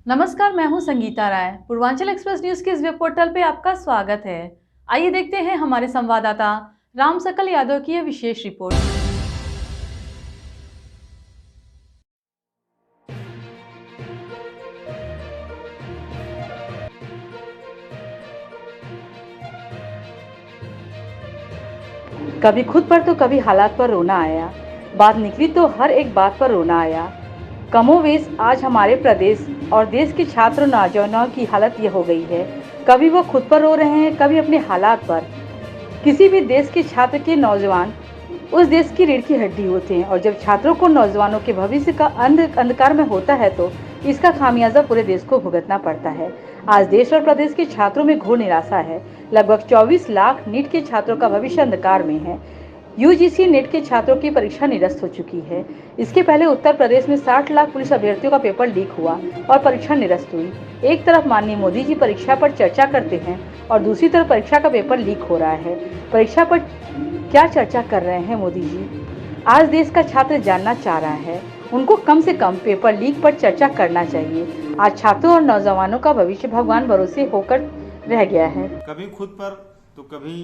नमस्कार, मैं हूं संगीता राय। पूर्वांचल एक्सप्रेस न्यूज के इस वेब पोर्टल पे आपका स्वागत है। आइए देखते हैं हमारे संवाददाता राम सकल यादव की यह विशेष रिपोर्ट। कभी खुद पर तो कभी हालात पर रोना आया। बात निकली तो हर एक बात पर रोना आया। कमोवेश आज हमारे प्रदेश और देश के छात्र नौजवानों की हालत यह हो गई है। कभी वो खुद पर रो रहे हैं, कभी अपने हालात पर। किसी भी देश के छात्र के नौजवान उस देश की रीढ़ की हड्डी होते हैं, और जब छात्रों को नौजवानों के भविष्य का अंधकार में होता है तो इसका खामियाजा पूरे देश को भुगतना पड़ता है। आज देश और प्रदेश के छात्रों में घोर निराशा है। लगभग 24 लाख नीट के छात्रों का भविष्य अंधकार में है। यूजीसी नेट के छात्रों की परीक्षा निरस्त हो चुकी है। इसके पहले उत्तर प्रदेश में 60 लाख पुलिस अभ्यर्थियों का पेपर लीक हुआ और परीक्षा निरस्त हुई। एक तरफ माननीय मोदी जी परीक्षा पर चर्चा करते हैं और दूसरी तरफ परीक्षा का पेपर लीक हो रहा है। परीक्षा पर क्या चर्चा कर रहे हैं मोदी जी? आज देश का छात्र जानना चाह रहा है। उनको कम से कम पेपर लीक पर चर्चा करना चाहिए। आज छात्रों और नौजवानों का भविष्य भगवान भरोसे होकर रह गया है। कभी खुद पर तो कभी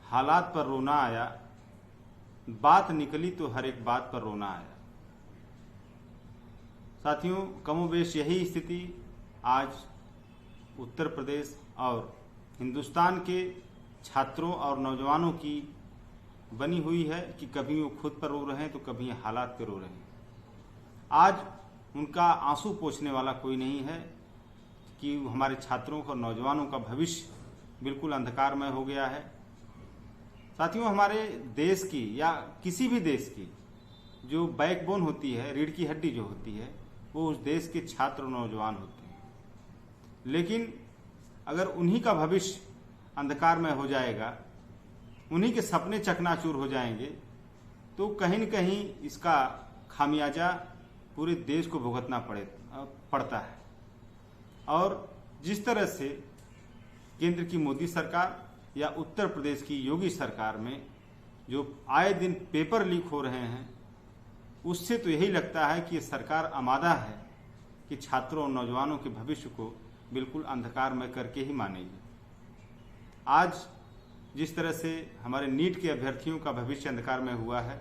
हालात पर रोना आया। बात निकली तो हर एक बात पर रोना आया। साथियों, कमोबेश यही स्थिति आज उत्तर प्रदेश और हिंदुस्तान के छात्रों और नौजवानों की बनी हुई है कि कभी वो खुद पर रो रहे हैं तो कभी हालात पर रो रहे हैं। आज उनका आंसू पोंछने वाला कोई नहीं है कि हमारे छात्रों और नौजवानों का भविष्य बिल्कुल अंधकारमय हो गया है। साथियों, हमारे देश की या किसी भी देश की जो बैकबोन होती है, रीढ़ की हड्डी जो होती है, वो उस देश के छात्र और नौजवान होते हैं। लेकिन अगर उन्हीं का भविष्य अंधकारमय हो जाएगा, उन्हीं के सपने चकनाचूर हो जाएंगे, तो कहीं न कहीं इसका खामियाजा पूरे देश को भुगतना पड़ता है। और जिस तरह से केंद्र की मोदी सरकार या उत्तर प्रदेश की योगी सरकार में जो आए दिन पेपर लीक हो रहे हैं, उससे तो यही लगता है कि ये सरकार आमादा है कि छात्रों और नौजवानों के भविष्य को बिल्कुल अंधकारमय करके ही मानेगी। आज जिस तरह से हमारे नीट के अभ्यर्थियों का भविष्य अंधकारमय हुआ है,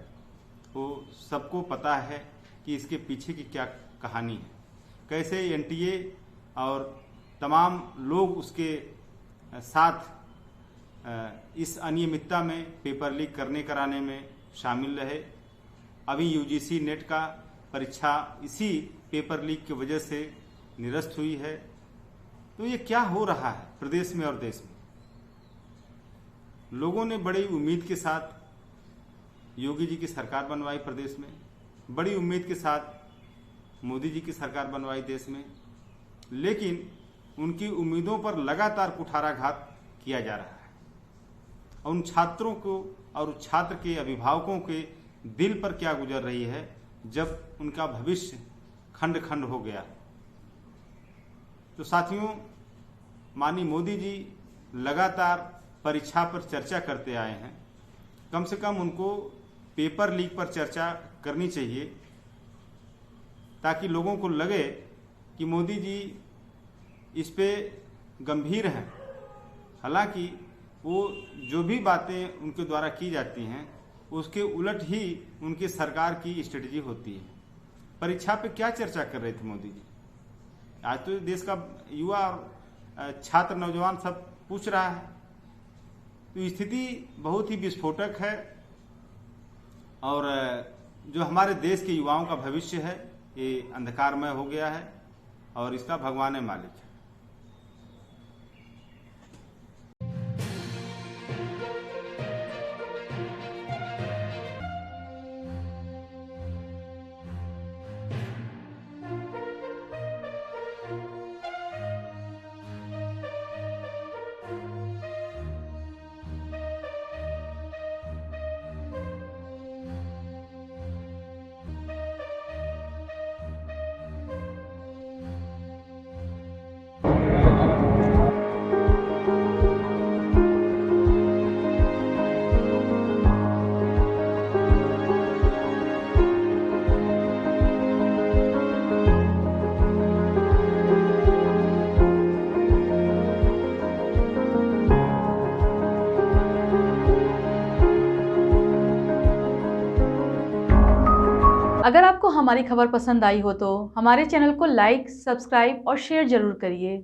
वो सबको पता है कि इसके पीछे की क्या कहानी है। कैसे एनटीए और तमाम लोग उसके साथ इस अनियमितता में, पेपर लीक कराने में शामिल रहे। अभी यूजीसी नेट का परीक्षा इसी पेपर लीक की वजह से निरस्त हुई है। तो ये क्या हो रहा है प्रदेश में और देश में? लोगों ने बड़ी उम्मीद के साथ योगी जी की सरकार बनवाई प्रदेश में, बड़ी उम्मीद के साथ मोदी जी की सरकार बनवाई देश में, लेकिन उनकी उम्मीदों पर लगातार कुठाराघात किया जा रहा है। और उन छात्रों को और छात्र के अभिभावकों के दिल पर क्या गुजर रही है जब उनका भविष्य खंड खंड हो गया। तो साथियों, माननीय मोदी जी लगातार परीक्षा पर चर्चा करते आए हैं। कम से कम उनको पेपर लीक पर चर्चा करनी चाहिए, ताकि लोगों को लगे कि मोदी जी इस पे गंभीर हैं। हालांकि वो जो भी बातें उनके द्वारा की जाती हैं, उसके उलट ही उनकी सरकार की स्ट्रेटजी होती है। परीक्षा पे क्या चर्चा कर रहे थे मोदी जी? आज तो देश का युवा और छात्र नौजवान सब पूछ रहा है। तो स्थिति बहुत ही विस्फोटक है और जो हमारे देश के युवाओं का भविष्य है, ये अंधकारमय हो गया है और इसका भगवान है मालिक है। अगर आपको हमारी खबर पसंद आई हो तो हमारे चैनल को लाइक, सब्सक्राइब और शेयर जरूर करिए।